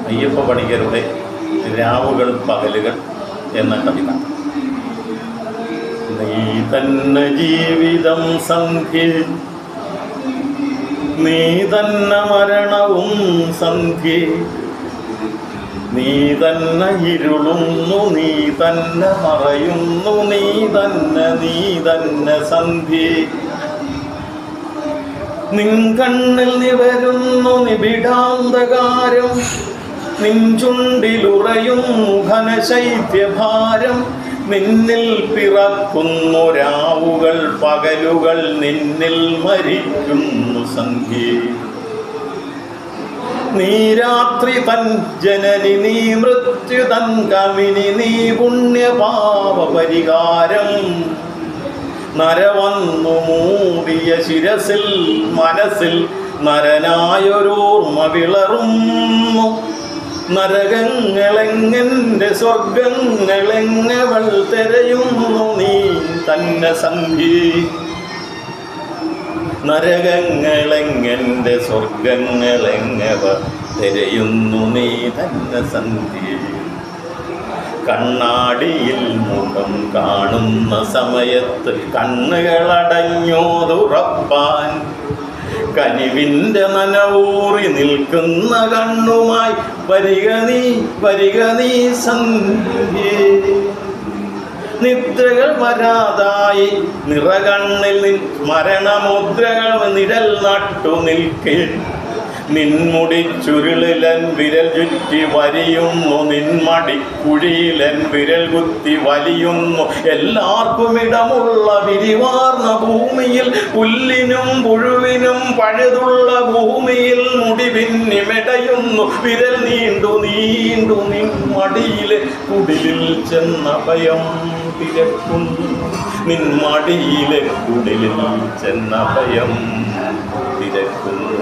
അയ്യപ്പ പണിക്കരുടെ രാവുകൾ പകലുകൾ എന്ന കവിത. നീ തന്നെ ജീവിതം സന്ധ്യ, നീ തന്നെ മരണവും സന്ധ്യ, നീ തന്നെ ഇരുളുന്നു, നീ തന്നെ മറയുന്നു, നീ തന്നെ സന്ധ്യ. നിൻ കണ്ണിൽ നിവരുന്നു നിബിഡാന്തകാരം, നിൻ ചുണ്ടിലുറയുന്നു ഘനശൈത്യഭാരം, നിന്നിൽ പിറക്കുന്നു രാവുകൾ പകലുകൾ, നിന്നിൽ മരിക്കുന്നു സന്ധ്യേ. നീ രാത്രി തൻ ജനനി, നീ മൃത്യു തൻ കമിനി, നീ പുണ്യപാപ പരിഹാരം. നരവന്നു മൂടിയ ശിരസിൽ മനസ്സിൽ നരനായൊരോർമ്മ വിളറുന്നു. നരകങ്ങളെങ്ങെൻ്റെ സ്വർഗങ്ങളെങ്ങവൾ തിരയുന്നു, നീ തന്നെ സന്ധ്യേ. നരകങ്ങളെങ്ങെൻ്റെ സ്വർഗങ്ങളെങ്ങവ തിരയുന്നു, നീ തന്നെ സന്ധ്യേ. കണ്ണാടിയിൽ മുഖം കാണുന്ന സമയത്ത് കണ്ണുകളടഞ്ഞോതുറപ്പാൻ, കനിവിൻ്റെ നനവൂറി നിൽക്കുന്ന കണ്ണുമായി വരിക നീ സന്ധ്യേ. നിദ്രകൾ വരാതായി നിറകണ്ണിൽ മരണമുദ്രകൾ നിഴൽ നട്ടു നിൽക്കേ, നിൻമുടി ചുരുളിലൻ വിരൽ ചുറ്റി വലിയുന്നു, നിൻമടി കുഴിയിലൻ വിരൽ കുത്തി വലിയുന്നു. എല്ലാവർക്കും ഇടമുള്ള വിരിവാർന്ന ഭൂമിയിൽ, പുല്ലിനും പുഴുവിനും പഴുതുള്ള ഭൂമിയിൽ മുടി പിന്നിമെടയുന്നു. വിരൽ നീണ്ടു നിൻ മടിയിലെ കുടിലിൽ ചെന്ന ഭയം തിരക്കുന്നു, നിൻ മടിയിലെ കുടിലിൽ ചെന്ന ഭയം തിരക്കുന്നു.